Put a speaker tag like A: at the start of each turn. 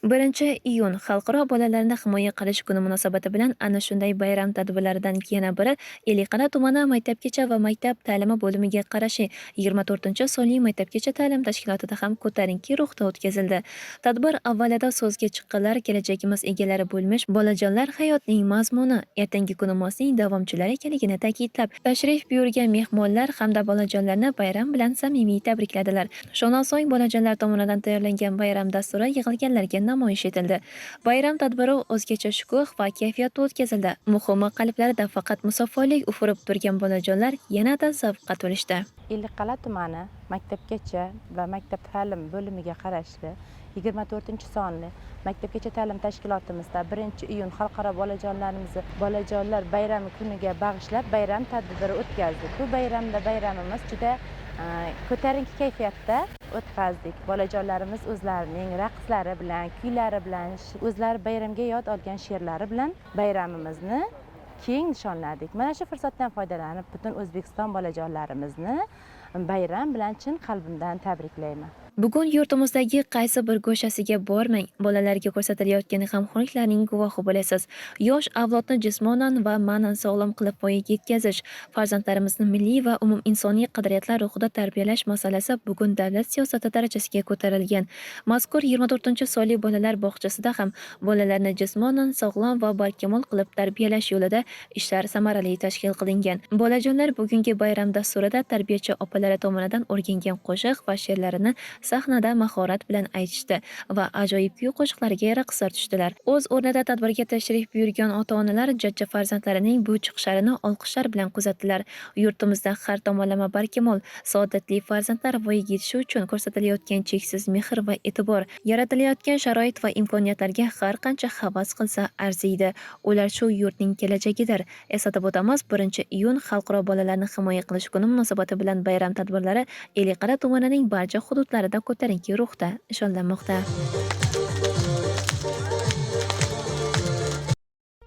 A: 1 iyun Xalqaro bolalarni himoya qilish kuni munosabati bilan ana shunday bayram tadbirlaridan yana biri Ellikqal'a tumani maktabgacha va maktab ta'limi bo'limiga qarashli 24-sonli maktabgacha ta'lim tashkilotida ham ko'tarinki ruhda o'tkazildi. Tadbir avvalida so'zga chiqqanlar kelajagimiz egalari bo'lmish bolajonlar hayotning mazmuni, ertangi kunimizning davomchilari ekanligini ta'kidlab, tashrif buyurgan mehmonlar hamda bolajonlarni bayram bilan samimiy tabrikladilar. Shundan so'ng bolajonlar tomonidan tayyorlangan bayram dasturi yig'ilganlarga namoyish etildi. Bayram tadbiri o'zgacha shukuh va kayfiyatda o'tkazildi. Muhimi, qalblarida faqat musaffolik ufurib turgan bolajonlar yanada zavqqa to'lishdi.
B: Ellikqal'a tumani maktabgacha va maktab ta'lim bo'limiga qarashli 24-sonli maktabgacha ta'lim tashkilotimizda 1-iyun xalqaro bolajonlar bayrami kuniga bag'ishlab bayram tadbiri o'tkazdik. Bu bayramimiz juda ko'tarinki kayfiyatda o'tkazdik. Bolajonlarimiz o'zlarining raqslari bilan, kuylari bilan, o'zlari bayramga yod olgan she'rlari bilan bayramimizni keng nishonladik. Mana shu fursatdan foydalanib butun O'zbekiston bolajonlarimizni bayram bilan chin qalbimdan tabriklayman.
A: Bugun yurtimizdagi qaysi bir go'shasiga bormang, bolalarga ko'rsatilayotgan g'amxo'rliklarning guvohi bo'lasiz. Yosh avlodni jismonan va ma'nan sog'lom qilib voyaga yetkazish, farzandlarimizni milliy va umuminsoniy qadriyatlar ruhida tarbiyalash masalasi bugun davlat siyosati darajasiga ko'tarilgan. Mazkur 24-sonli bolalar bog'chasida ham bolalarni jismonan sog'lom va barkamol qilib tarbiyalash yo'lida ishlar samarali tashkil qilingan. Bolajonlar bugungi bayram dasturida tarbiyachi opalari tomonidan o'rgangan qo'shiq va she'rlarini sahnada mahorat bilan aytishdi va ajoyib kuy qo'shiqlariga raqslar tushdilar. O'z o'rnida tadbirga tashrif buyurgan ota-onalar jajji farzandlarining bu chiqishlarini olqishlar bilan kuzatdilar. Yurtimizda har tomonlama barkamol, saodatli farzandlar voyaga yetishi uchun ko'rsatilayotgan cheksiz mehr va e'tibor, yaratilayotgan sharoit va imkoniyatlarga har qancha havas qilsa arziydi. Ular shu yurtning kelajagidir. Eslatib o'tamiz, 1-iyun Xalqaro bolalarni himoya qilish kuni munosabati bilan bayram tadbirlari Ellikqal'a tumanining barcha hududlarida ko'tarinki ruhda nishonlanmoqda.